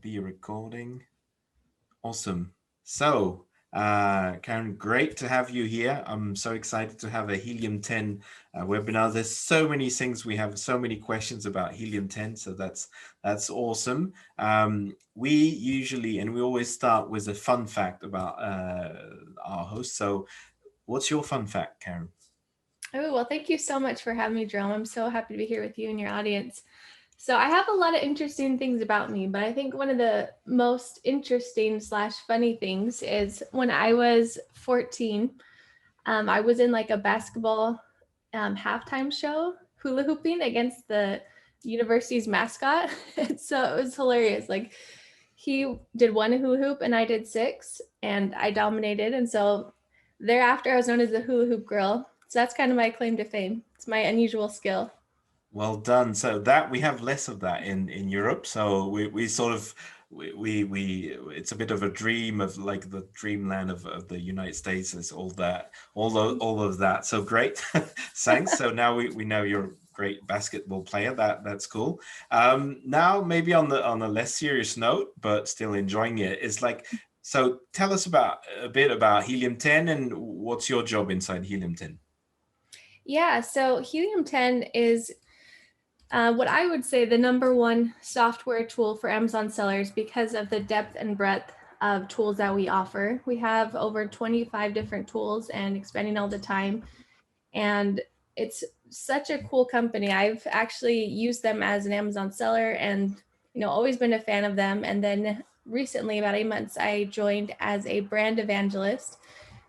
be recording. Awesome. So, Karen, great to have you here. I'm so excited to have a Helium 10 webinar. There's so many things. We have so many questions about Helium 10, so that's awesome. We usually, and we always start with a fun fact about our host. So what's your fun fact, Karen? Oh, well, thank you so much for having me, Jerome. I'm so happy to be here with you and your audience. So I have a lot of interesting things about me, but I think one of the most interesting slash funny things is when I was 14, I was in like a basketball halftime show, hula hooping against the university's mascot. And so it was hilarious. Like he did one hula hoop and I did six, and I dominated. And so thereafter, I was known as the hula hoop girl. So that's kind of my claim to fame. It's my unusual skill. Well done. So that we have less of that in Europe. So we sort of we it's a bit of a dream of like the dreamland of the United States is all of that. So great. Thanks. So now we know you're a great basketball player. That's cool. Now maybe on a less serious note, but still enjoying it, is like, so tell us about a bit about Helium 10 and what's your job inside Helium 10? Yeah, so Helium 10 is what I would say the number one software tool for Amazon sellers because of the depth and breadth of tools that we offer. We have over 25 different tools and expanding all the time. And it's such a cool company. I've actually used them as an Amazon seller and always been a fan of them. And then recently, about 8 months, I joined as a brand evangelist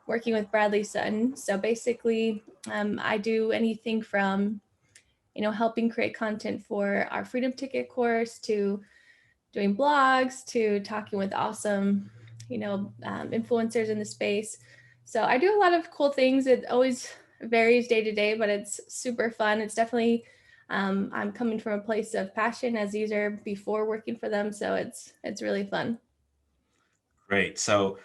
working with Bradley Sutton. So basically, I do anything from helping create content for our Freedom Ticket course to doing blogs to talking with awesome, influencers in the space. So I do a lot of cool things. It always varies day to day, but it's super fun. It's definitely I'm coming from a place of passion as these are before working for them, so it's really fun. Great. So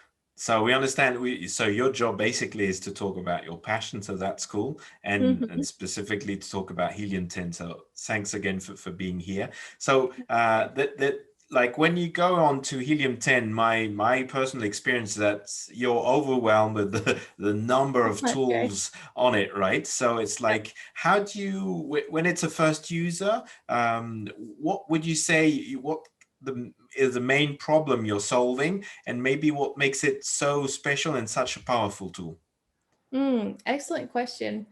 we understand so your job basically is to talk about your passion, so that's cool. And Mhm. specifically to talk about Helium 10. So thanks again for being here. So that like when you go on to Helium 10, my personal experience is that you're overwhelmed with the number of That's great. tools on it, right? So it's Yep. like, how do you, when it's a first user, what would you say, what is the main problem you're solving, and maybe what makes it so special and such a powerful tool? Excellent question.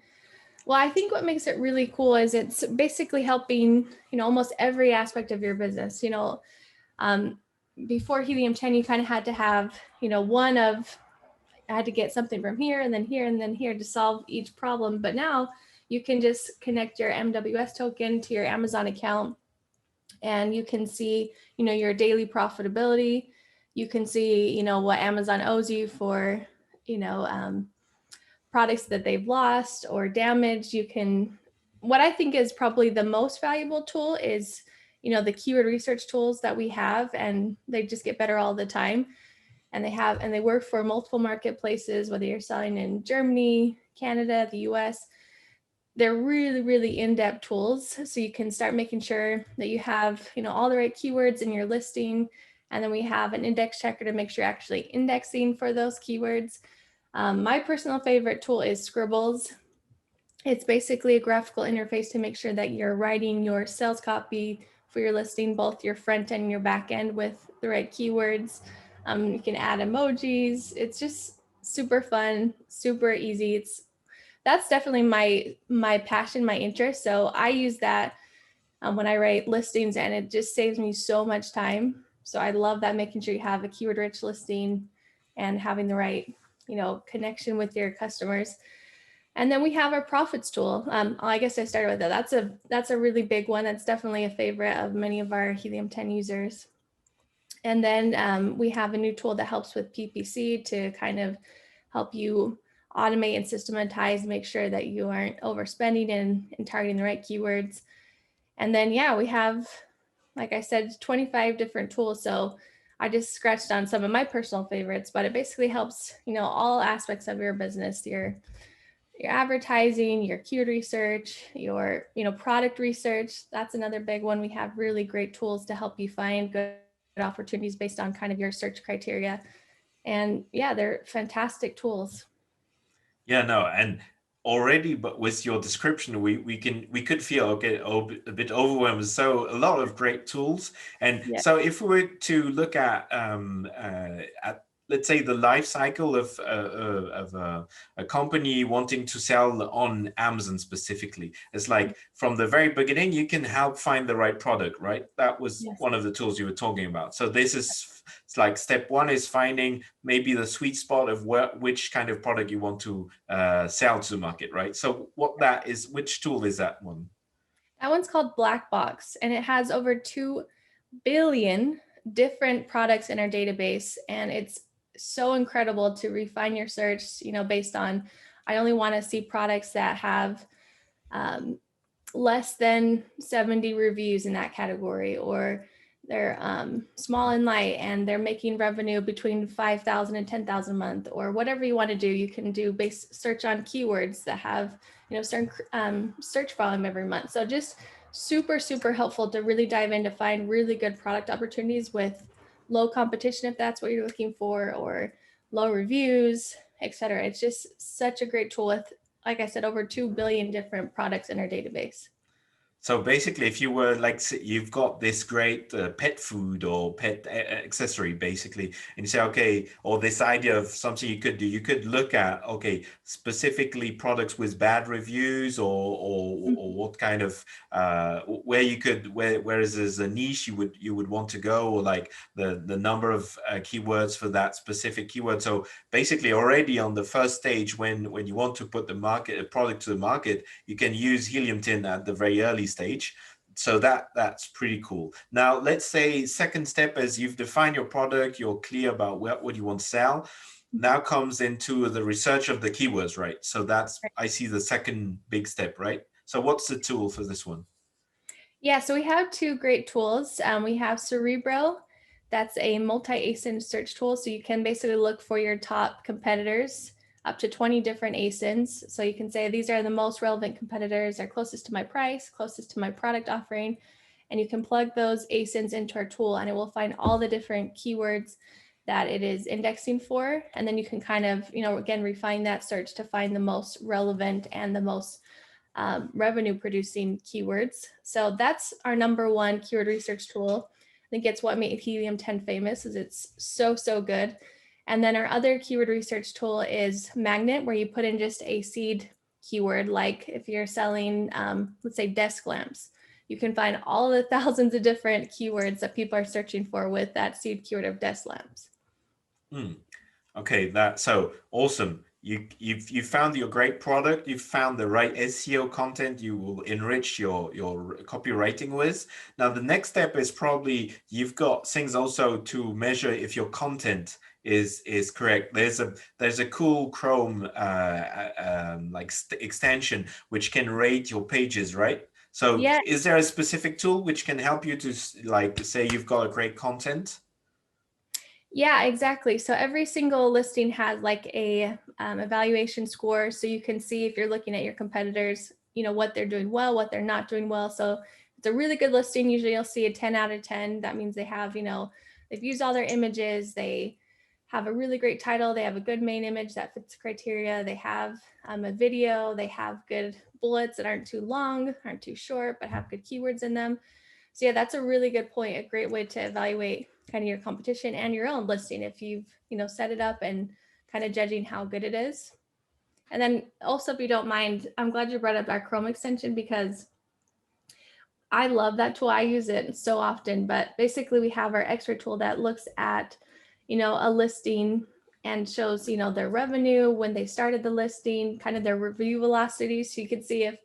Well, I think what makes it really cool is it's basically helping, almost every aspect of your business. Um, Before Helium 10, you kind of had to have, one of, I had to get something from here and then here and then here to solve each problem. But now you can just connect your MWS token to your Amazon account and you can see, your daily profitability. You can see, what Amazon owes you for, you know, um, products that they've lost or damaged. You can, what I think is probably the most valuable tool is, the keyword research tools that we have, and they just get better all the time. And they work for multiple marketplaces, whether you're selling in Germany, Canada, the US. They're really, really in-depth tools. So you can start making sure that you have, all the right keywords in your listing. And then we have an index checker to make sure you're actually indexing for those keywords. My personal favorite tool is Scribbles. It's basically a graphical interface to make sure that you're writing your sales copy for your listing, both your front end and your back end, with the right keywords. You can add emojis. It's just super fun, super easy. That's definitely my passion, my interest. So I use that when I write listings, and it just saves me so much time. So I love that, making sure you have a keyword rich listing and having the right, connection with your customers. And then we have our profits tool. I guess I started with that. That's a really big one. That's definitely a favorite of many of our Helium 10 users. And then we have a new tool that helps with PPC to kind of help you automate and systematize, make sure that you aren't overspending and targeting the right keywords. And then, yeah, we have, like I said, 25 different tools. So I just scratched on some of my personal favorites, but it basically helps, all aspects of your business, your advertising, your keyword research, your, product research. That's another big one. We have really great tools to help you find good opportunities based on kind of your search criteria. And yeah, they're fantastic tools. Yeah, no, and already, but with your description, we could feel okay, a bit overwhelmed. So a lot of great tools, and Yeah. so if we were to look at let's say the life cycle of a company wanting to sell on Amazon specifically, it's like from the very beginning, you can help find the right product, right? That was Yes. one of the tools you were talking about. So this is it's like step one is finding maybe the sweet spot of which kind of product you want to sell to the market, right? So what that is, which tool is that one? That one's called Black Box, and it has over 2 billion different products in our database. And it's so incredible to refine your search, based on, I only want to see products that have um, less than 70 reviews in that category, or they're small and light and they're making revenue between 5,000 and 10,000 a month, or whatever you want to do. You can do base search on keywords that have certain search volume every month. So just super, super helpful to really dive in to find really good product opportunities with low competition, if that's what you're looking for, or low reviews, etc. It's just such a great tool with, like I said, over 2 billion different products in our database. So basically, if you were like, you've got this great pet food or pet accessory, basically, and you say, okay, or this idea of something you could do, you could look at, okay, specifically products with bad reviews, or what kind of where you could where is there's a niche you would want to go, or like the number of keywords for that specific keyword. So basically, already on the first stage, when you want to put a product to the market, you can use Helium 10 at the very early stage. So that's pretty cool. Now, let's say second step is you've defined your product, you're clear about what you want to sell. Now comes into the research of the keywords, right? So that's, I see, the second big step, right? So what's the tool for this one? Yeah, so we have 2 great tools. We have Cerebro, that's a multi-ASIN search tool. So you can basically look for your top competitors, up to 20 different ASINs. So you can say these are the most relevant competitors, are closest to my price, closest to my product offering. And you can plug those ASINs into our tool, and it will find all the different keywords that it is indexing for. And then you can kind of, again, refine that search to find the most relevant and the most revenue producing keywords. So that's our number one keyword research tool. I think it's what made Helium 10 famous, is it's so, so good. And then our other keyword research tool is Magnet, where you put in just a seed keyword, like if you're selling, let's say, desk lamps. You can find all the thousands of different keywords that people are searching for with that seed keyword of desk lamps. Hmm. Okay, that's so awesome. You found your great product. You've found the right SEO content you will enrich your copywriting with. Now the next step is probably you've got things also to measure if your content is correct. There's a cool Chrome extension which can rate your pages, right? So Yeah, is there a specific tool which can help you to like say you've got a great content? Yeah, exactly. So every single listing has like a evaluation score, so you can see if you're looking at your competitors, what they're doing well, what they're not doing well. So it's a really good listing. Usually you'll see a 10 out of 10. That means they have, they've used all their images. They have a really great title. They have a good main image that fits the criteria. They have a video. They have good bullets that aren't too long, aren't too short, but have good keywords in them. So yeah, that's a really good point. A great way to evaluate kind of your competition and your own listing if you've, set it up, and kind of judging how good it is. And then also, if you don't mind, I'm glad you brought up our Chrome extension, because I love that tool. I use it so often. But basically, we have our X-ray tool that looks at, a listing and shows, their revenue when they started the listing, kind of their review velocity. So you can see if,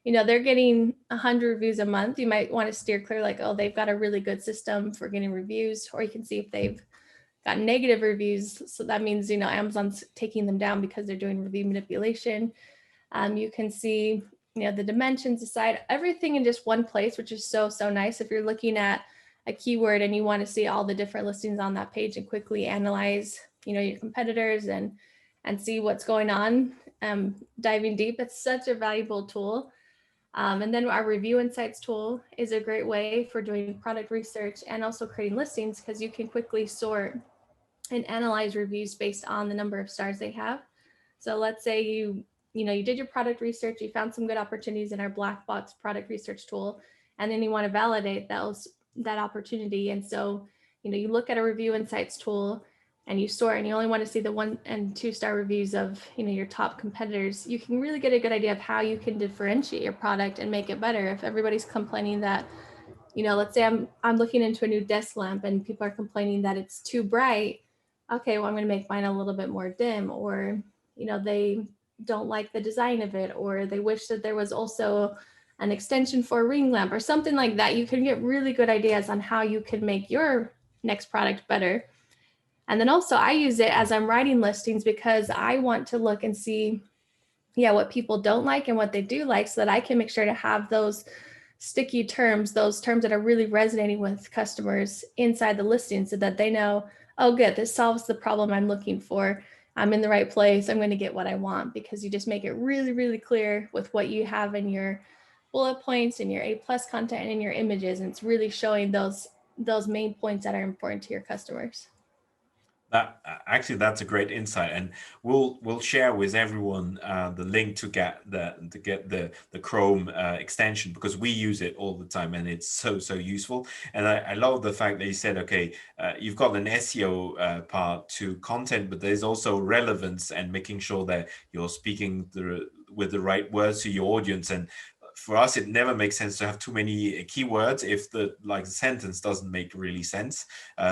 they're getting 100 reviews a month, you might want to steer clear, like, oh, they've got a really good system for getting reviews. Or you can see if they've got negative reviews. So that means, Amazon's taking them down because they're doing review manipulation. You can see, the dimensions, aside, everything in just one place, which is so, so nice. If you're looking at a keyword and you want to see all the different listings on that page and quickly analyze, your competitors and see what's going on, diving deep, it's such a valuable tool. And then our review insights tool is a great way for doing product research and also creating listings, because you can quickly sort and analyze reviews based on the number of stars they have. So let's say you did your product research, you found some good opportunities in our black box product research tool, and then you want to validate that opportunity. And so, you look at a review insights tool and you sort, and you only want to see the 1 and 2 star reviews of your top competitors. You can really get a good idea of how you can differentiate your product and make it better. If everybody's complaining that, let's say I'm looking into a new desk lamp and people are complaining that it's too bright. Okay, well, I'm going to make mine a little bit more dim, or they don't like the design of it, or they wish that there was also an extension for a ring lamp or something like that. You can get really good ideas on how you can make your next product better. And then also I use it as I'm writing listings, because I want to look and see, what people don't like and what they do like, so that I can make sure to have those sticky terms, those terms that are really resonating with customers inside the listing, so that they know, oh, good, this solves the problem I'm looking for. I'm in the right place. I'm going to get what I want, because you just make it really, really clear with what you have in your bullet points and your A+ content and in your images. And it's really showing those main points that are important to your customers. That actually, that's a great insight, and we'll share with everyone the link to get the Chrome extension, because we use it all the time and it's so useful. And I love the fact that you said, okay, you've got an SEO part to content, but there's also relevance and making sure that you're speaking with the right words to your audience. And for us, it never makes sense to have too many keywords if the sentence doesn't make really sense.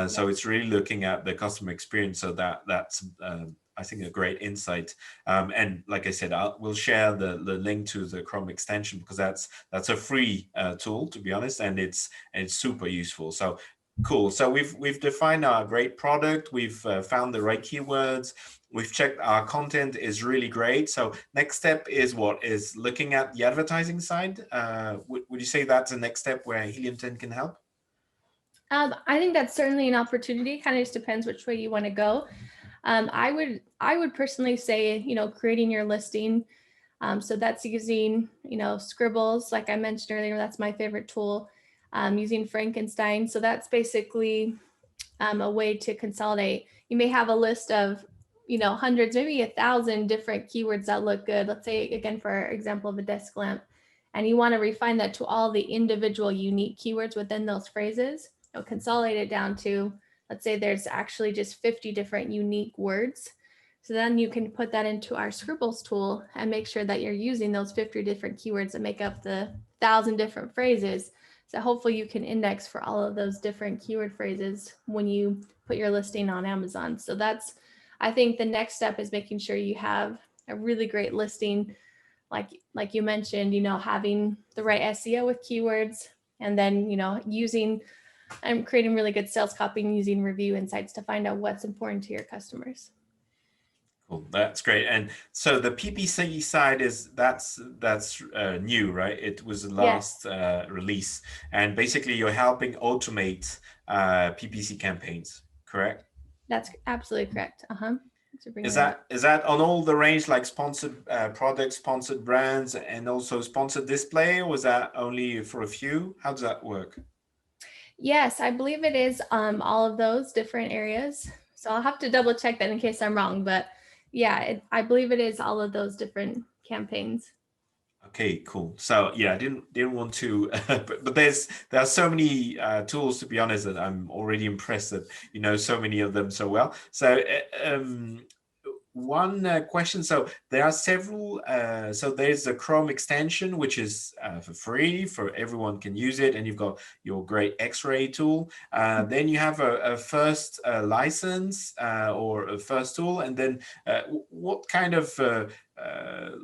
So it's really looking at the customer experience. So that's I think a great insight. And like I said, we'll share the link to the Chrome extension, because that's a free tool, to be honest, and it's super useful. So cool. So we've defined our great product. We've found the right keywords. We've checked our content is really great. So next step is what? Is looking at the advertising side. Would you say that's the next step where Helium 10 can help? I think that's certainly an opportunity. Kind of just depends which way you want to go. I would personally say, creating your listing. So that's using, Scribbles, like I mentioned earlier. That's my favorite tool. Using Frankenstein. So that's basically a way to consolidate. You may have a list of, hundreds, maybe 1,000 different keywords that look good. Let's say, again, for example of a desk lamp, and you want to refine that to all the individual unique keywords within those phrases. Consolidate it down to, let's say there's actually just 50 different unique words. So then you can put that into our Scribbles tool and make sure that you're using those 50 different keywords that make up the 1,000 different phrases. So hopefully you can index for all of those different keyword phrases when you put your listing on Amazon. So that's, I think the next step is making sure you have a really great listing, like you mentioned, having the right SEO with keywords, and then, using and creating really good sales copy and using review insights to find out what's important to your customers. Cool, that's great. And so the PPC side that's new, right? It was the Yes, last release, and basically you're helping automate PPC campaigns, correct? that's absolutely correct. Thanks for bringing Is that up. that on all the range, like sponsored products, sponsored brands, and also sponsored display, or was that only for a few? How does that work? Yes, I believe it is all of those different areas. So I'll have to double check that in case I'm wrong. But yeah, I believe it is all of those different campaigns. Okay, cool. So yeah, I didn't want to, but there are so many tools, to be honest, that I'm already impressed that you know so many of them so well. So one question. So there are several. So there's a Chrome extension, which is for free, for everyone can use it, and you've got your great X-ray tool. Then you have a first license or a first tool, and then what kind of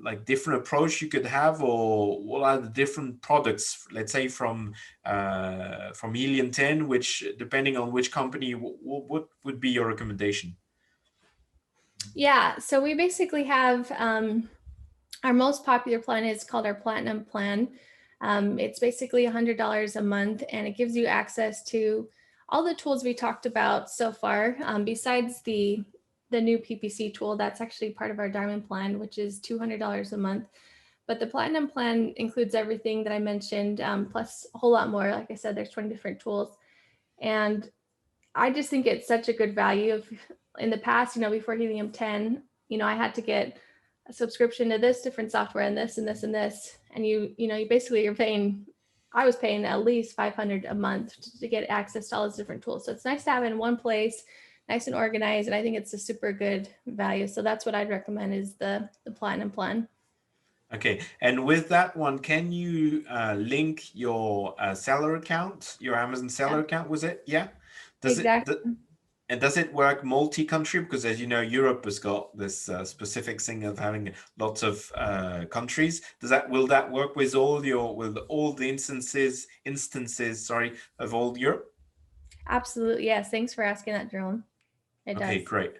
like different approach you could have, or what are the different products? Let's say from Helium 10, which depending on which company, what would be your recommendation? Yeah, so we basically have our most popular plan is called our Platinum plan. It's basically $100 a month, and it gives you access to all the tools we talked about so far. Besides the new PPC tool, that's actually part of our Diamond plan, which is $200 a month. But the Platinum plan includes everything that I mentioned, plus a whole lot more. Like I said, there's 20 different tools. And I just think it's such a good value. In the past, before Helium 10, I had to get a subscription to this different software and this and this and this. And you basically I was paying at least 500 a month to get access to all those different tools. So it's nice to have it in one place, nice and organized. And I think it's a super good value. So that's what I'd recommend is the Platinum plan. Okay, and with that one, can you link your seller account, your Amazon seller Yeah, account, was it? Yeah. Does it, exactly. and does it work multi-country? Because as you know, Europe has got this specific thing of having lots of countries. Will that work with with all the instances, sorry, of all Europe? Absolutely. Yes. Thanks for asking that, Jerome. It Okay, does. great.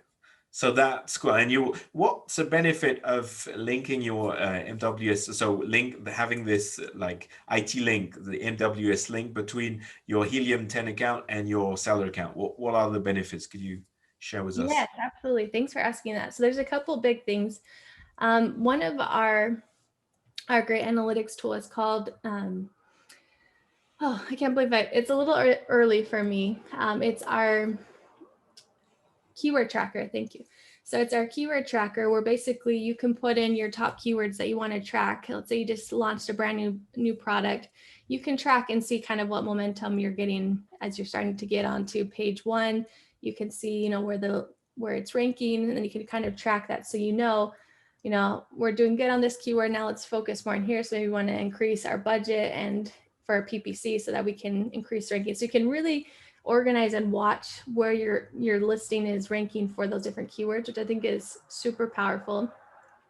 So that's cool. And what's the benefit of linking your MWS? So having this like IT link, the MWS link between your Helium 10 account and your seller account. What are the benefits? Could you share with us? Yes, absolutely. Thanks for asking that. So there's a couple big things. One of our great analytics tool is called oh, I can't believe it's a little early for me. It's our keyword tracker. Thank you. So it's our keyword tracker where basically you can put in your top keywords that you want to track. Let's say you just launched a brand new product. You can track and see kind of what momentum you're getting as you're starting to get onto page one. You can see, where it's ranking, and then you can kind of track that. So we're doing good on this keyword. Now let's focus more in here. So we want to increase our budget and for our PPC so that we can increase ranking. So you can really organize and watch where your listing is ranking for those different keywords, which I think is super powerful.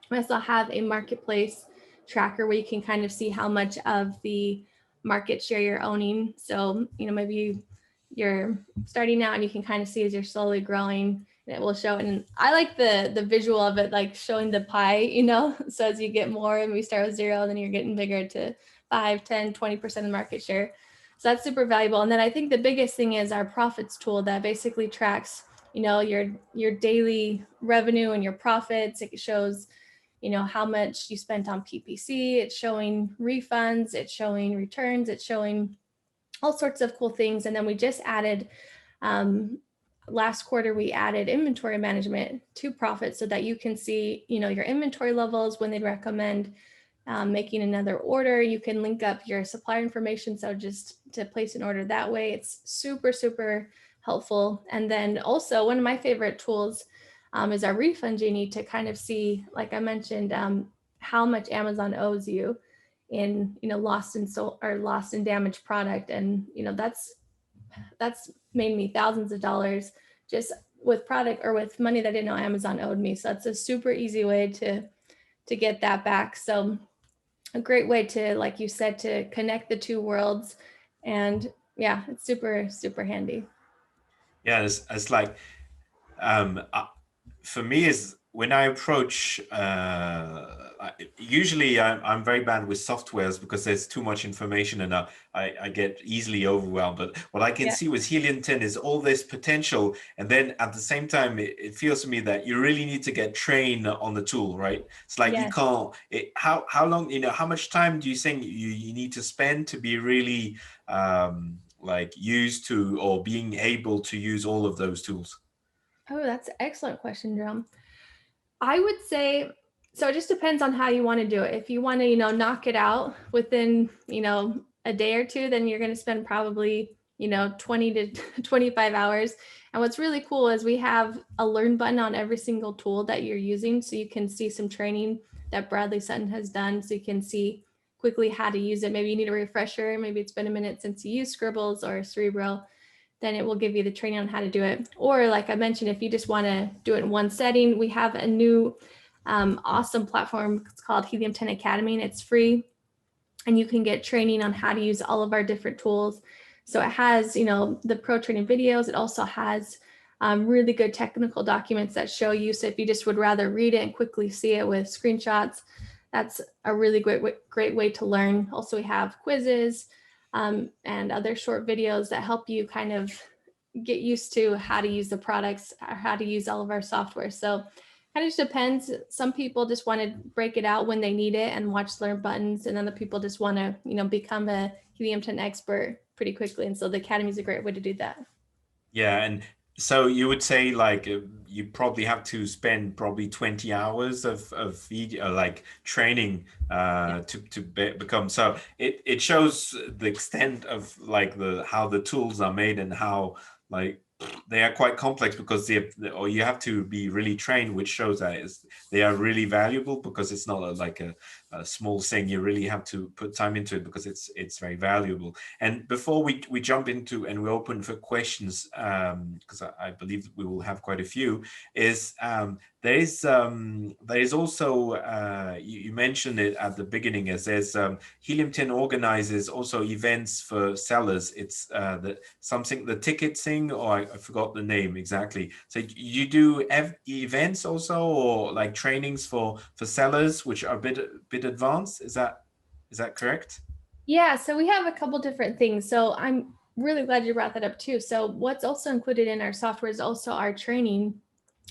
We also have a marketplace tracker where you can kind of see how much of the market share you're owning. So, maybe you're starting out and you can kind of see as you're slowly growing, and it will show. And I like the visual of it, like showing the pie, so as you get more and we start with 0, then you're getting bigger to 5, 10, 20% of market share. So that's super valuable. And then I think the biggest thing is our profits tool that basically tracks, your daily revenue and your profits. It shows, how much you spent on PPC. It's showing refunds, it's showing returns, it's showing all sorts of cool things. And then we just added, last quarter, we added inventory management to profit so that you can see, your inventory levels when they recommend making another order. You can link up your supplier information. So just to place an order that way, it's super, super helpful. And then also one of my favorite tools is our refund genie to kind of see, like I mentioned, how much Amazon owes you in, lost and damaged product. And, that's made me thousands of dollars just with product or with money that I didn't know Amazon owed me. So that's a super easy way to get that back. So a great way to, like you said, to connect the two worlds. And yeah, it's super, super handy. Yeah, it's like for me is when I approach usually I'm very bad with softwares because there's too much information and I get easily overwhelmed. But what I can Yeah. see with Helium 10 is all this potential, and then at the same time it feels to me that you really need to get trained on the tool, right? It's like you Yes. can't how long, how much time do you think you need to spend to be really like used to or being able to use all of those tools? Oh, that's an excellent question, Jerome. I would say, so it just depends on how you want to do it. If you want to, knock it out within, a day or two, then you're going to spend probably, 20 to 25 hours. And what's really cool is we have a learn button on every single tool that you're using. So you can see some training that Bradley Sutton has done. So you can see quickly how to use it. Maybe you need a refresher. Maybe it's been a minute since you used Scribbles or Cerebro. Then it will give you the training on how to do it. Or like I mentioned, if you just want to do it in one setting, we have a new awesome platform. It's called Helium 10 Academy, and it's free. And you can get training on how to use all of our different tools. So it has, the pro training videos. It also has really good technical documents that show you. So if you just would rather read it and quickly see it with screenshots, that's a really great way to learn. Also, we have quizzes and other short videos that help you kind of get used to how to use the products, or how to use all of our software. So Kind of just depends. Some people just want to break it out when they need it and watch learn buttons, and other people just want to, become a Helium 10 expert pretty quickly. And so the Academy is a great way to do that. Yeah, and so you would say like you probably have to spend probably 20 hours of video like training Yeah. to become, so it shows the extent of like the how the tools are made and how like they are quite complex because or you have to be really trained, which shows that they are really valuable because it's not like a small thing. You really have to put time into it because it's very valuable. And before we jump into and we open for questions, because I believe we will have quite a few, is there is also you mentioned it at the beginning, as there's Helium 10 organizes also events for sellers. It's something, the ticket thing, or I forgot the name exactly. So you do events also, or like trainings for sellers, which are a bit advanced. Is that correct? Yeah, so we have a couple different things. So I'm really glad you brought that up too. So what's also included in our software is also our training,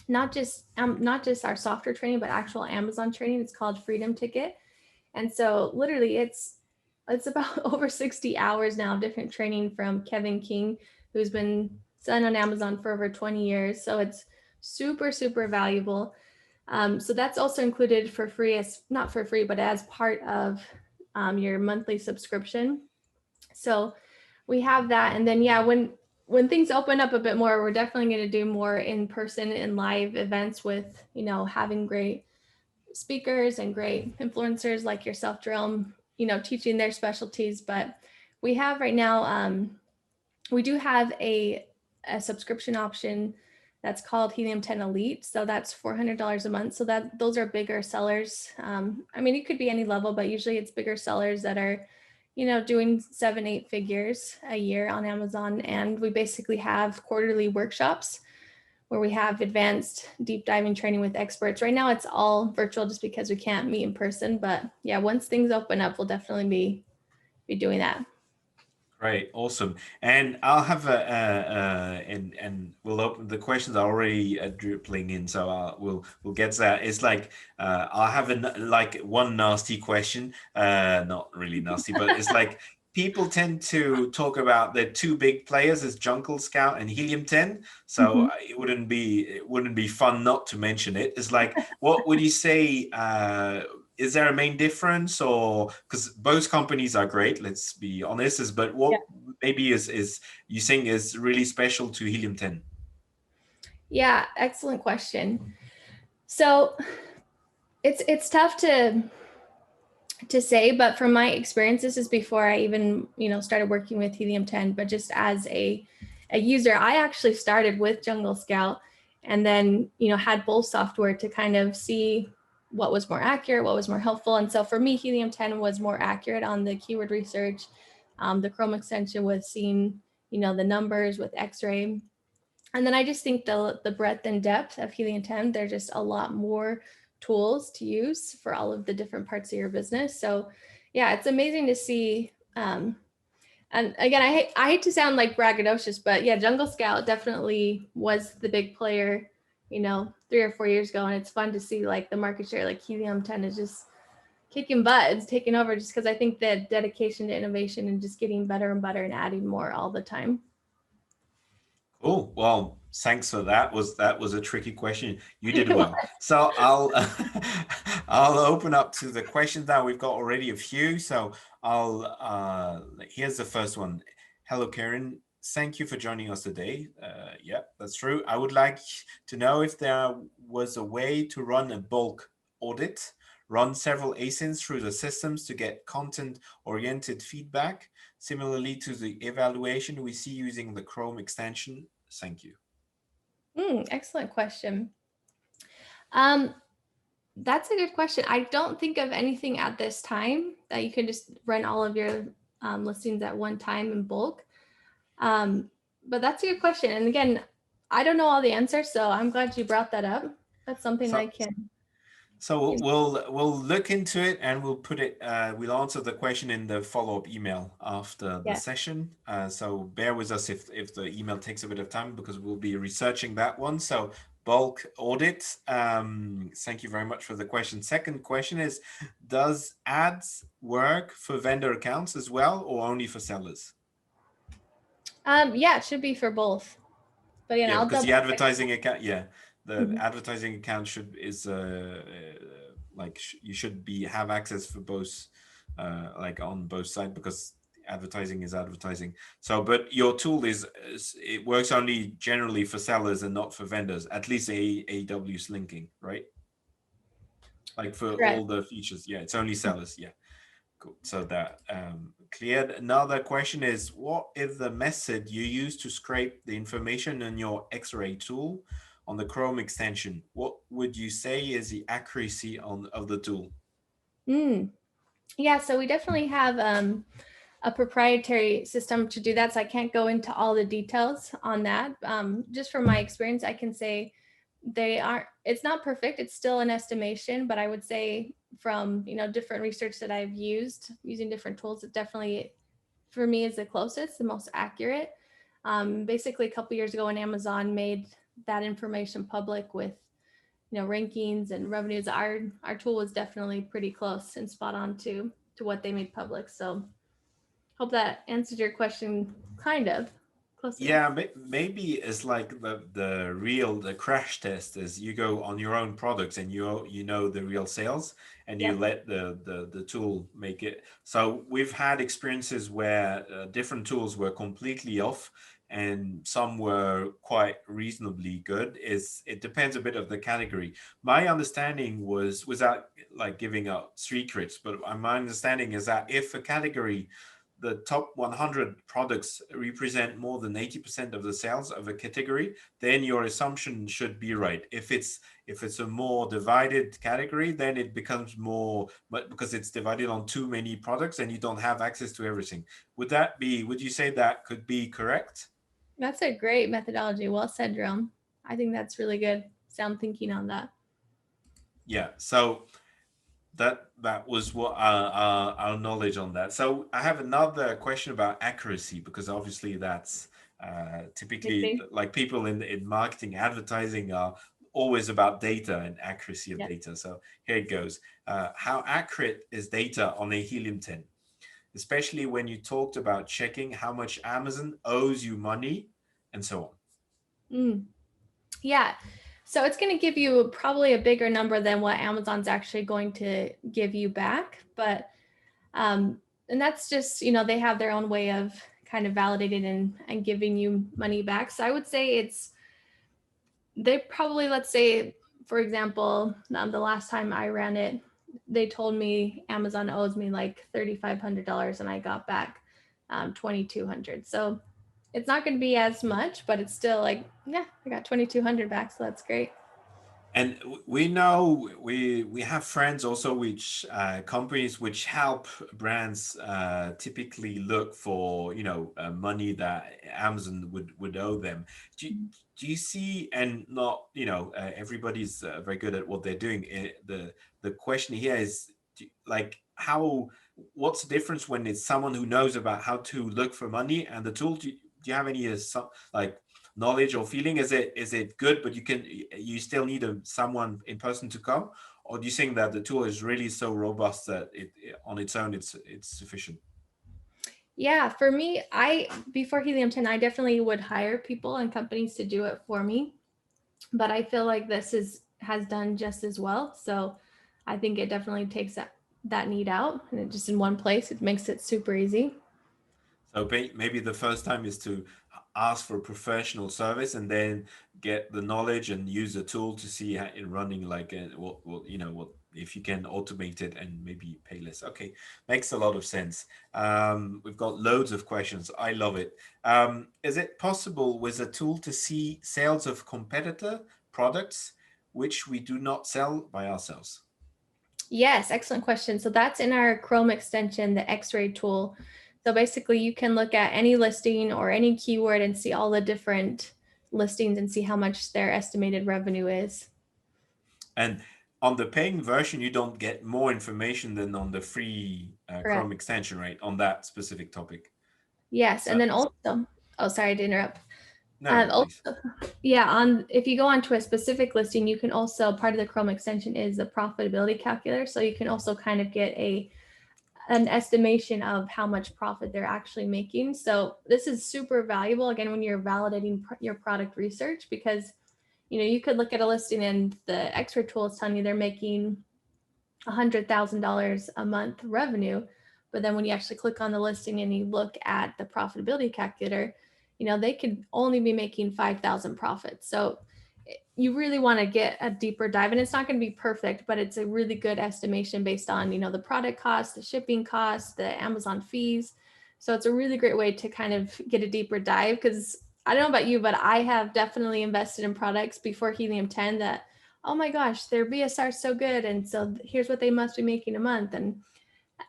not just our software training, but actual Amazon training. It's called Freedom Ticket. And so literally it's about over 60 hours now of different training from Kevin King, who's been selling on Amazon for over 20 years. So it's super, super valuable. So that's also included for free, as not for free, but as part of your monthly subscription. So we have that. And then, yeah, when things open up a bit more, we're definitely going to do more in person and live events with, having great speakers and great influencers like yourself, Jerome, teaching their specialties. But we have right now, we do have a subscription option that's called Helium 10 Elite. So that's $400 a month. So that those are bigger sellers. I mean, it could be any level, but usually it's bigger sellers that are, doing 7, 8 figures a year on Amazon. And we basically have quarterly workshops where we have advanced deep diving training with experts. Right now it's all virtual just because we can't meet in person. But yeah, once things open up, we'll definitely be doing that. Great, awesome. And I'll have and we'll open the questions are already dribbling in, so we'll get to that. It's like I'll have like one nasty question, not really nasty, but it's like people tend to talk about the two big players as Jungle Scout and Helium 10. So Mhm. it wouldn't be fun not to mention it. It's like, what would you say? Is there a main difference, or because both companies are great, let's be honest, but Yeah. what maybe is you think is really special to Helium 10? Yeah, excellent question. So it's tough to say, but from my experience, this is before I even started working with Helium 10. But just as a user, I actually started with Jungle Scout, and then had both software to kind of see what was more accurate, what was more helpful. And so for me, Helium 10 was more accurate on the keyword research. The Chrome extension was seeing the numbers with X-ray. And then I just think the breadth and depth of Helium 10, there's just a lot more tools to use for all of the different parts of your business. So yeah, it's amazing to see. And again, I hate to sound like braggadocious, but yeah, Jungle Scout definitely was the big player, 3 or 4 years ago. And it's fun to see like the market share, like Helium 10 is just kicking butt. It's taking over just because I think the dedication to innovation and just getting better and better and adding more all the time. Cool. Well, thanks for that. That was a tricky question. You did well. So I'll I'll open up to the questions now. We've got already a few. So I'll here's the first one. Hello, Karen. Thank you for joining us today. Yeah, that's true. I would like to know if there was a way to run a bulk audit, run several ASINs through the systems to get content-oriented feedback, similarly to the evaluation we see using the Chrome extension. Thank you. Excellent question. Um, That's a good question. I don't think of anything at this time that you can just run all of your listings at one time in bulk. Um, but that's a good question. And again, I don't know all the answers, so I'm glad you brought that up. That's something I So, can. so we'll look into it and we'll put it. We'll answer the question in the follow-up email after the Yeah. session. So bear with us if the email takes a bit of time because we'll be researching that one. So bulk audit. Thank you very much for the question. Second question is, does ads work for vendor accounts as well, or only for sellers? Yeah, it should be for both. But Yeah, I'll because the double check. advertising account, yeah, the Mhm. advertising account should is like you should be have access for both, like on both sides, because advertising is advertising. So, but your tool is it works only generally for sellers and not for vendors. At least AWS linking, right? Like for Correct. all the features, yeah, it's only sellers. Yeah, cool. So that cleared. Another question is, what is the method you use to scrape the information in your X-ray tool on the Chrome extension? What would you say is the accuracy of the tool? Mm. Yeah, so we definitely have a proprietary system to do that. So I can't go into all the details on that. Just from my experience, I can say they aren't, it's not perfect. It's still an estimation, but I would say from, different research that I've used using different tools, it definitely, for me, is the closest, the most accurate. Basically, a couple years ago when Amazon made that information public with, rankings and revenues, our tool was definitely pretty close and spot on to what they made public. So hope that answered your question, kind of close enough. Yeah, maybe it's like the crash test is you go on your own products and you know the real sales, and you Yep. let the tool make it. So we've had experiences where different tools were completely off and some were quite reasonably good. Is it depends a bit of the category. My understanding was, without like giving out secrets, but my understanding is that if a category, the top 100 products represent more than 80% of the sales of a category, then your assumption should be right. If it's a more divided category, then it becomes more, but because it's divided on too many products and you don't have access to everything. Would you say that could be correct? That's a great methodology. Well said, Jerome. I think that's really good. Sound thinking on that. Yeah. So that was what our knowledge on that. So I have another question about accuracy, because obviously that's Big typically, thing. like, people in marketing advertising are always about data and accuracy of Yep. data. So here it goes. How accurate is data on a Helium 10, especially when you talked about checking how much Amazon owes you money and so on? Mm. Yeah. So it's going to give you probably a bigger number than what Amazon's actually going to give you back. But, and that's just, they have their own way of kind of validating and giving you money back. So I would say they probably, let's say, for example, the last time I ran it, they told me Amazon owes me like $3,500 and I got back 2,200. So it's not going to be as much, but it's still like, yeah, I got 2,200 back. So that's great. And we know we have friends also, which companies which help brands typically look for, money that Amazon would owe them. Do you see, and not, everybody's very good at what they're doing. The question here is, like, how, what's the difference when it's someone who knows about how to look for money and the tool? Do you have any like knowledge or feeling? Is it good, but you still need someone in person to come, or do you think that the tool is really so robust that on its own it's sufficient? Yeah, for me, before Helium 10, I definitely would hire people and companies to do it for me. But I feel like this has done just as well. So I think it definitely takes that need out and it just in one place. It makes it super easy. So maybe the first time is to ask for a professional service, and then get the knowledge and use the tool to see how it running, like what if you can automate it and maybe pay less. Okay, makes a lot of sense. We've got loads of questions. I love it. Is it possible with a tool to see sales of competitor products which we do not sell by ourselves? Yes, excellent question. So that's in our Chrome extension, the X-ray tool. So basically you can look at any listing or any keyword and see all the different listings and see how much their estimated revenue is. And on the paying version, you don't get more information than on the free Correct. Chrome extension, right? On that specific topic. Yes. And So, then also, oh, sorry to interrupt. No, no, please. Also, yeah, on if you go onto a specific listing, you can also part of the Chrome extension is the profitability calculator, so you can also kind of get an estimation of how much profit they're actually making. So this is super valuable again when you're validating your product research, because you could look at a listing and the X-ray tool is telling you they're making $100,000 a month revenue, but then when you actually click on the listing and you look at the profitability calculator, they could only be making 5,000 profits. So you really want to get a deeper dive, and it's not going to be perfect, but it's a really good estimation based on the product cost, the shipping costs, the Amazon fees. So it's a really great way to kind of get a deeper dive, because I don't know about you, but I have definitely invested in products before Helium 10 that, oh my gosh, their BSR is so good, and so here's what they must be making a month, and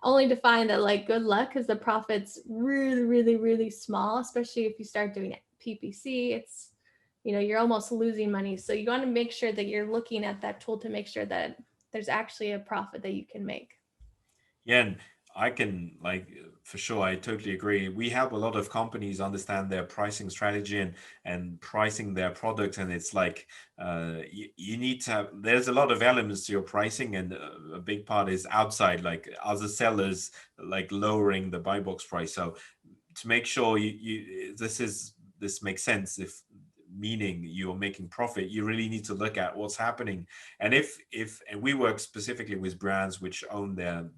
only to find that, like, good luck, because the profit's really, really, really small, especially if you start doing PPC. It's you're almost losing money. So you want to make sure that you're looking at that tool to make sure that there's actually a profit that you can make. Yeah, and I can like for sure, I totally agree. We help a lot of companies understand their pricing strategy and pricing their product, and it's like you need to have. There's a lot of elements to your pricing, and a big part is outside, like other sellers, like lowering the buy box price. So to make sure this makes sense, if meaning you're making profit, you really need to look at what's happening. And if and we work specifically with brands which own the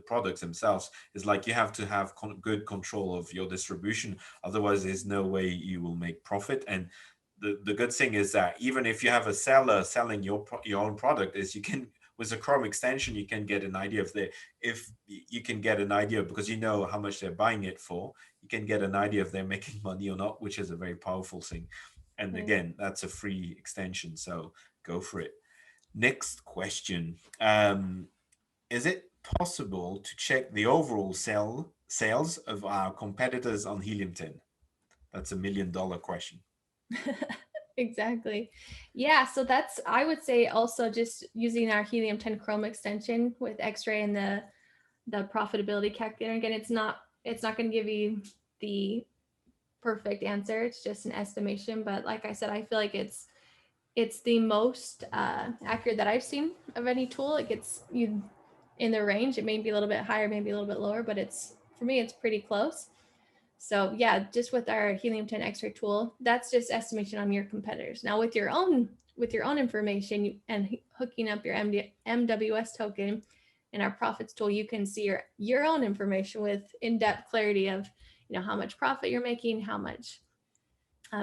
products themselves, is like you have to have good control of your distribution, otherwise there's no way you will make profit. And the good thing is that even if you have a seller selling your own product, is you can, with a Chrome extension, you can get an idea of if you can get an idea, because you know how much they're buying it for, you can get an idea if they're making money or not, which is a very powerful thing. And Right. again, that's a free extension, so go for it. Next question. Is it possible to check the overall sales of our competitors on Helium 10? That's $1 million question. Exactly. Yeah, so that's, I would say, also just using our Helium 10 Chrome extension with X-ray and the profitability calculator. Again, it's not going to give you the perfect answer. It's just an estimation, but like I said, I feel like it's the most accurate that I've seen of any tool. It gets you in the range. It may be a little bit higher, maybe a little bit lower, but it's, for me, it's pretty close. So yeah, just with our Helium 10 X-ray tool, that's just estimation on your competitors. Now with your own information and hooking up your MWS token and our profits tool, you can see your own information with in-depth clarity of how much profit you're making, how much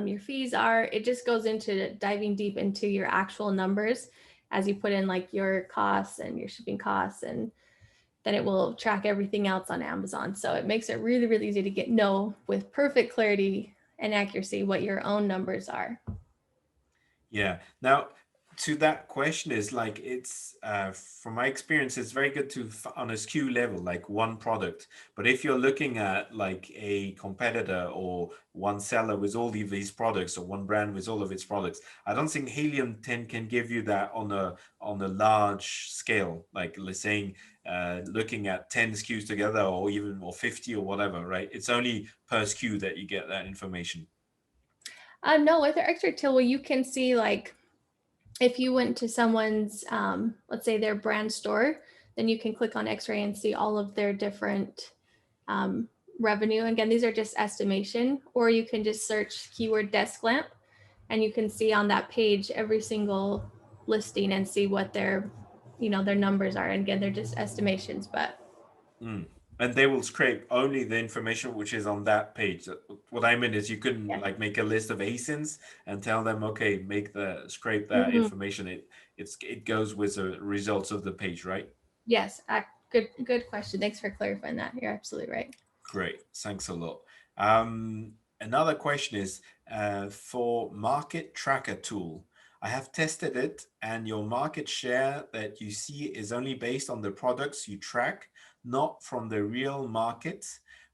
your fees are. It just goes into diving deep into your actual numbers as you put in like your costs and your shipping costs, and then it will track everything else on Amazon. So it makes it really, really easy to know with perfect clarity and accuracy what your own numbers are. Yeah. Now, to that question, is like it's from my experience, it's very good to on a SKU level, like one product. But if you're looking at like a competitor or one seller with all of these products, or one brand with all of its products, I don't think Helium 10 can give you that on a large scale. Like let's saying looking at 10 SKUs together, or even or 50 or whatever, right? It's only per SKU that you get that information. No, with our X-ray tool, you can see, like, if you went to someone's, let's say their brand store, then you can click on X-ray and see all of their different um, revenue. Again, these are just estimation, or you can just search keyword desk lamp, and you can see on that page every single listing and see what their numbers are. And again, they're just estimations, but Mm. And they will scrape only the information which is on that page. What I mean is you can yeah. like make a list of ASINs and tell them, okay, scrape that Mhm. information. It goes with the results of the page, right? Yes, good question. Thanks for clarifying that. You're absolutely right. Great. Thanks a lot. Another question is for market tracker tool. I have tested it, and your market share that you see is only based on the products you track, not from the real market,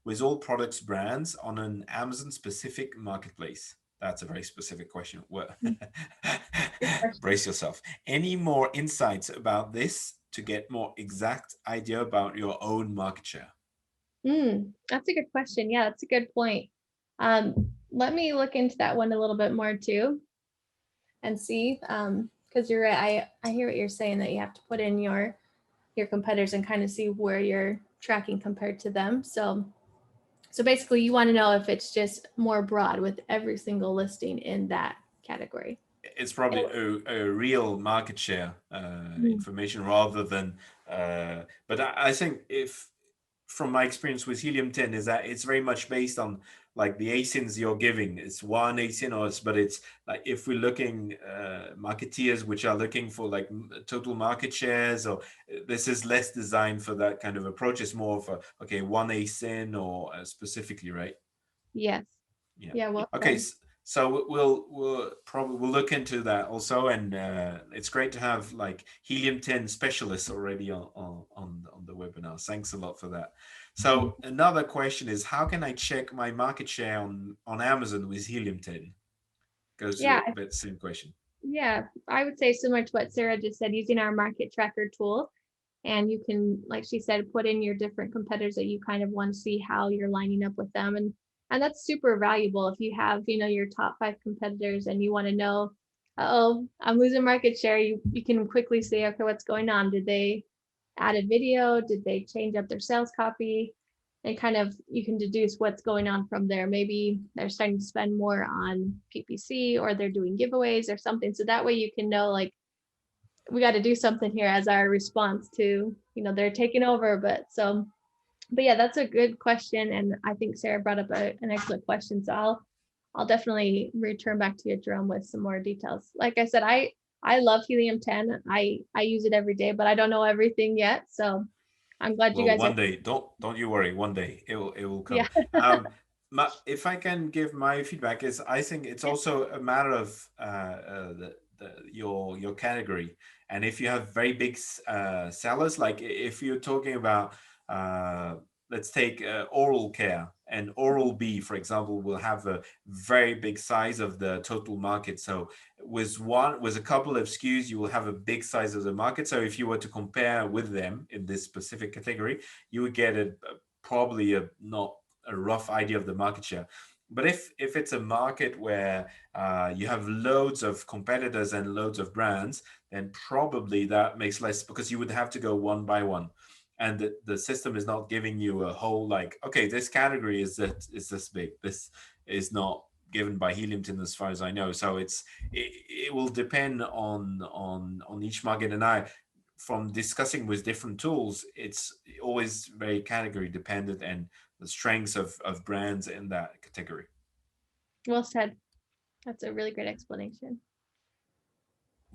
with all products brands on an Amazon specific marketplace. That's a very specific question. Well, Mm, good question. brace yourself. Any more insights about this to get more exact idea about your own market share? That's a good question. Yeah, that's a good point. Um, let me look into that one a little bit more too and see. Because you're right. I hear what you're saying that you have to put in your competitors and kind of see where you're tracking compared to them. So basically you want to know if it's just more broad with every single listing in that category. It's probably a real market share Mm. information rather than. But I think if from my experience with Helium 10 is that it's very much based on like the ASINs you're giving. It's one ASIN, but it's like if we're looking marketeers which are looking for like total market shares, or this is less designed for that kind of approach. It's more for okay, one ASIN or specifically, right? Yes. Yeah. Yeah, well Okay. said. So we'll probably we'll look into that also, and it's great to have like Helium 10 specialists already on the webinar. Thanks a lot for that. So another question is, how can I check my market share on Amazon with Helium 10? Goes to Yeah, a bit same question. yeah. I would say similar to what Sarah just said, using our market tracker tool. And you can, like she said, put in your different competitors that you kind of want to see how you're lining up with them. And that's super valuable if you have, your top 5 competitors and you want to know, oh, I'm losing market share. You can quickly say, okay, what's going on? Did they add a video? Did they change up their sales copy? And kind of you can deduce what's going on from there. Maybe they're starting to spend more on PPC, or they're doing giveaways or something. So that way you can know, like, we got to do something here as our response to, they're taking over. But yeah, that's a good question. And I think Sarah brought up an excellent question. So I'll definitely return back to you, Jerome, with some more details. Like I said, I love Helium 10. I use it every day, but I don't know everything yet. So I'm glad you Well, guys are. one day, don't you worry. One day it will come. Yeah. If I can give my feedback, is I think it's also a matter of your category, and if you have very big sellers, like if you're talking about uh, let's take oral care, and Oral B, for example, will have a very big size of the total market. So with a couple of SKUs, you will have a big size of the market. So if you were to compare with them in this specific category, you would get probably a not a rough idea of the market share. But if it's a market where you have loads of competitors and loads of brands, then probably that makes less, because you would have to go one by one, and the system is not giving you a whole like, okay, this category is this big. This is not given by Heliumton as far as I know. So it will depend on each market. And I, from discussing with different tools, it's always very category dependent, and the strengths of brands in that category. Well said. That's a really great explanation.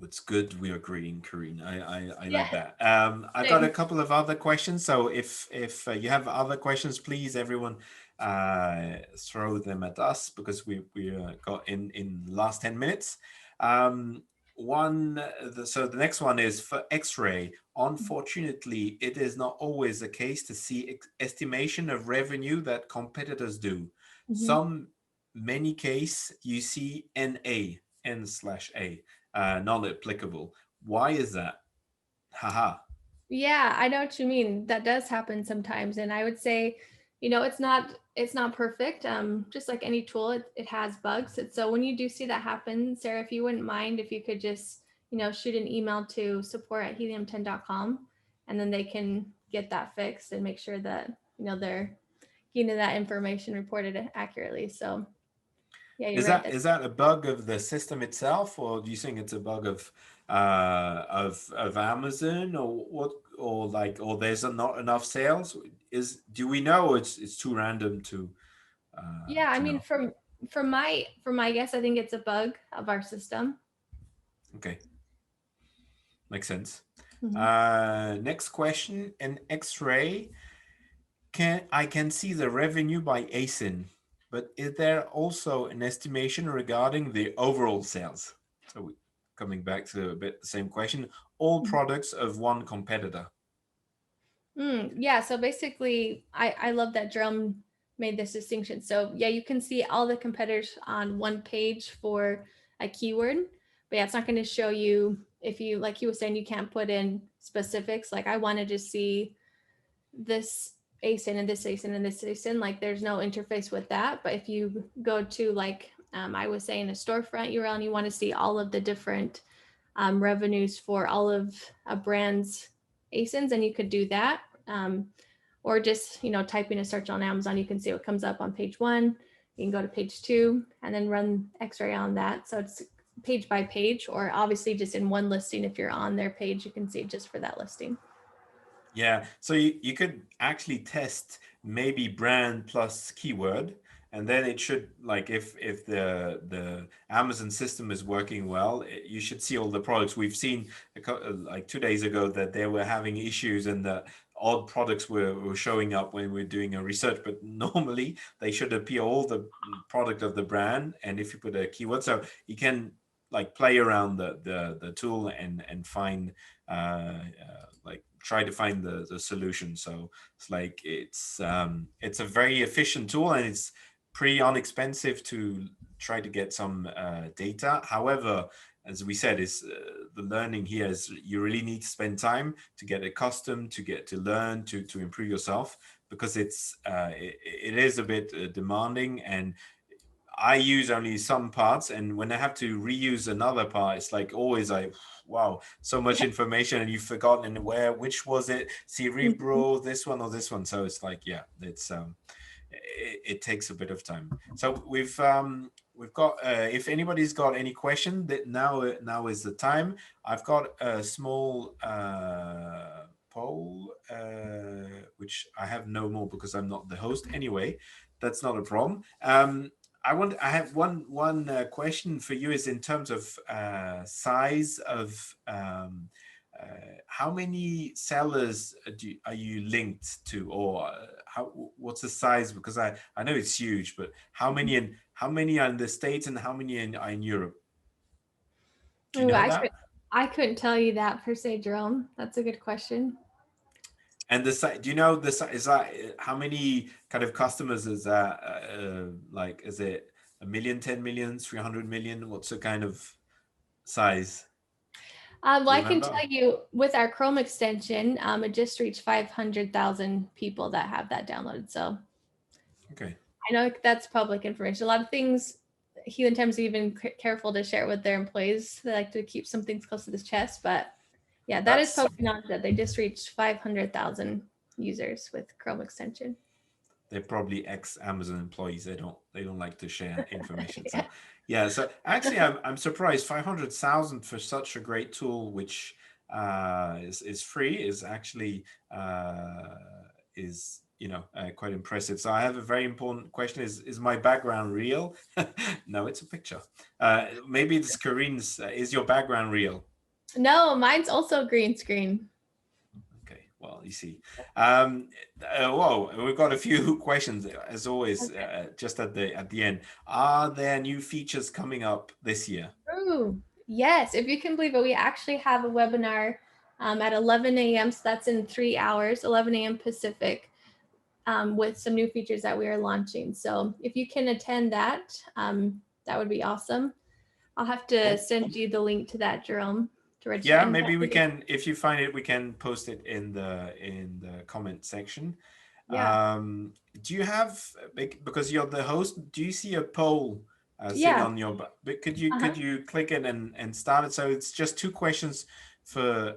It's good we are agreeing, Karine. I Yeah. like that. I got a Same. couple of other questions. So if you have other questions, please everyone throw them at us, because we got in the last 10 minutes. So the next one is for X-ray. Unfortunately, it is not always the case to see estimation of revenue that competitors do. Mhm. Some many case you see N/A not applicable. Why is that? Haha. Yeah, I know what you mean. That does happen sometimes. And I would say, it's not perfect. Just like any tool, it has bugs. And so when you do see that happen, Sarah, if you wouldn't mind, if you could just, shoot an email to support@helium10.com, and then they can get that fixed and make sure that, they're getting that information reported accurately. So yeah, you're Is right. that is that a bug of the system itself, or do you think it's a bug of Amazon, or what, or like, or there's not enough sales? Do we know, or it's too random Yeah, I to mean, know? from my guess, I think it's a bug of our system. Okay, makes sense. Mhm. Next question. In X-ray, I can see the revenue by ASIN, but is there also an estimation regarding the overall sales? So coming back to a bit the same question, all products of one competitor. Yeah, so basically, I love that Drum made this distinction. So yeah, you can see all the competitors on one page for a keyword, but yeah, it's not going to show you, if you, like he was saying, you can't put in specifics. Like I wanted to see this ASIN and this ASIN and this ASIN. Like there's no interface with that. But if you go to like I was saying a storefront URL and you want to see all of the different revenues for all of a brand's ASINs, and you could do that. Or just, typing a search on Amazon, you can see what comes up on page 1. You can go to page 2 and then run X-ray on that. So it's page by page, or obviously just in one listing. If you're on their page, you can see just for that listing. Yeah, so you could actually test maybe brand plus keyword, and then it should, like, if the Amazon system is working well, you should see all the products. We've seen like 2 days ago that they were having issues and the odd products were showing up when we're doing a research, but normally they should appear all the product of the brand, and if you put a keyword, so you can like play around the tool and find like try to find the solution. So it's like it's a very efficient tool, and it's pretty inexpensive to try to get some data. However, as we said, is the learning here is you really need to spend time to get accustomed, to get to learn, to improve yourself, because it is a bit demanding, and I use only some parts, and when I have to reuse another part, it's like always wow, so much information, and you've forgotten which was it, cerebral, this one or this one. So it's like, yeah, it's it takes a bit of time. So we've got if anybody's got any question, that now is the time. I've got a small poll, which I have no more because I'm not the host anyway. That's not a problem. I have one question for you, is in terms of size of how many sellers are you linked to, or what's the size? Because I know it's huge, but how many are in the States and how many are in Europe? Do you Ooh, know that? I couldn't tell you that per se, Jerome. That's a good question. And the size, do you know the size? Is that how many kind of customers is that? Like, is it a million, 10 million, 300 million? What's the kind of size? Well, Do you I can remember? tell you with our Chrome extension, it just reached 500,000 people that have that downloaded. So Okay. I know that's public information. A lot of things, Helium Times are even careful to share with their employees. They like to keep some things close to the chest. But yeah, that is That's public knowledge that they just reached 500,000 users with Chrome extension. they're probably ex-Amazon employees. They don't like to share information. So yeah. So actually, I'm surprised. 500,000 for such a great tool, which is free, is actually is quite impressive. So I have a very important question: is my background real? No, it's a picture. Maybe it's Corinne's. Is your background real? No, mine's also green screen. Okay, well, you see. Whoa, we've got a few questions as always. Okay. Just at the end, are there new features coming up this year? Ooh, yes. If you can believe it, we actually have a webinar at 11 a.m. So that's in 3 hours, 11 a.m. Pacific, with some new features that we are launching. So if you can attend that, that would be awesome. I'll have to Well, send you the link to that, Jerome, to register. yeah, And maybe we can. If you find it, we can post it in the comment section. yeah, Do you have, because you're the host? Do you see a poll sitting yeah, on your? But could you uh-huh. click it and start it? So it's just 2 questions for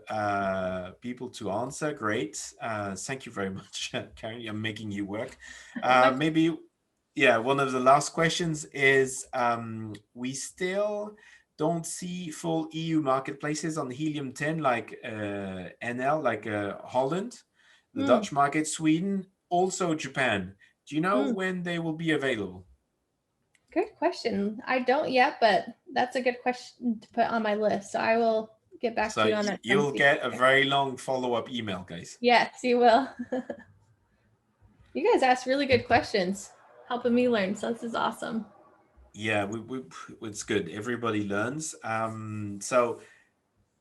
people to answer. Great. Thank you very much, Karen. I'm making you work. Maybe, yeah. One of the last questions is: we still don't see full EU marketplaces on Helium 10, like NL, like Holland, the Mm, Dutch market, Sweden, also Japan. Do you know mm. when they will be available? Good question. I don't yet, but that's a good question to put on my list. So I will get back to So you on that. you'll get a very long follow-up email, guys. Yes, you will. You guys asked really good questions, helping me learn. So this is awesome. Yeah, it's good. Everybody learns. So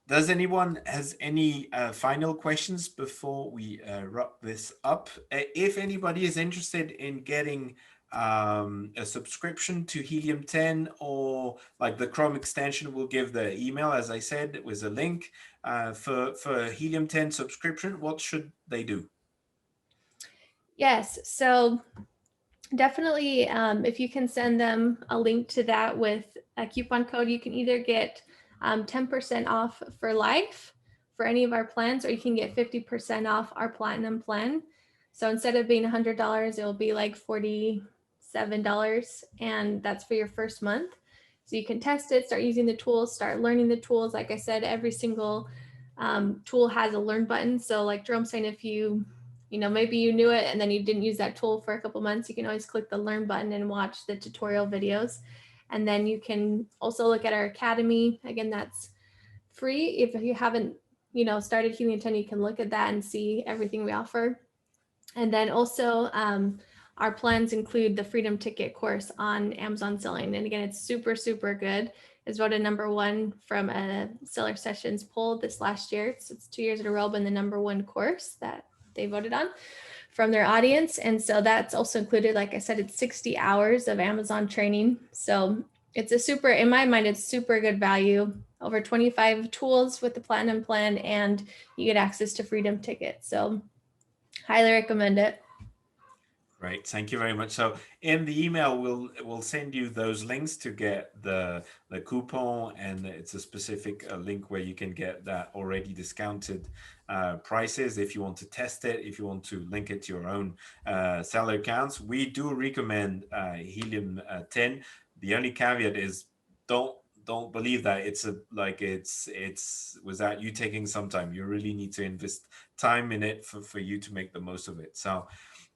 does anyone has any final questions before we wrap this up? If anybody is interested in getting a subscription to Helium 10, or like the Chrome extension, we'll give the email, as I said, with a link for Helium 10 subscription, what should they do? Yes. So definitely, if you can send them a link to that with a coupon code, you can either get 10% off for life for any of our plans, or you can get 50% off our platinum plan. So instead of being $100, it will be like $47, and that's for your first month. So you can test it, start using the tools, start learning the tools. Like I said, every single tool has a learn button. So like Jerome saying, if maybe you knew it and then you didn't use that tool for a couple months, you can always click the learn button and watch the tutorial videos. And then you can also look at our academy. Again, that's free. If you haven't, started Helium 10, you can look at that and see everything we offer. And then also, our plans include the Freedom Ticket course on Amazon selling. And again, it's super, super good. It's voted #1 from a Seller Sessions poll this last year. It's 2 years in a row been the #1 course that they voted on from their audience. And so that's also included, like I said, it's 60 hours of Amazon training. So it's in my mind, it's super good value. Over 25 tools with the Platinum plan, and you get access to Freedom Ticket. So highly recommend it. Great, thank you very much. So in the email, we'll send you those links to get the coupon, and it's a specific link where you can get that already discounted prices if you want to test it, if you want to link it to your own seller accounts. We do recommend Helium 10. The only caveat is don't believe that it's without you taking some time. You really need to invest time in it for you to make the most of it. So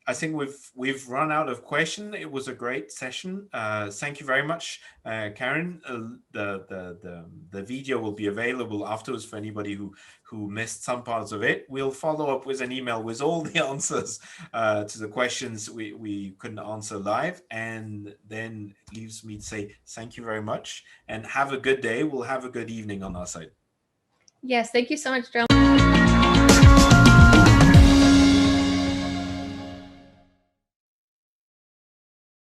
I think we've run out of question. It was a great session. Thank you very much, Karen. The video will be available afterwards for anybody who missed some parts of it. We'll follow up with an email with all the answers to the questions we couldn't answer live, and then leaves me to say thank you very much and have a good day. We'll have a good evening on our side. Yes, thank you so much, Jerome.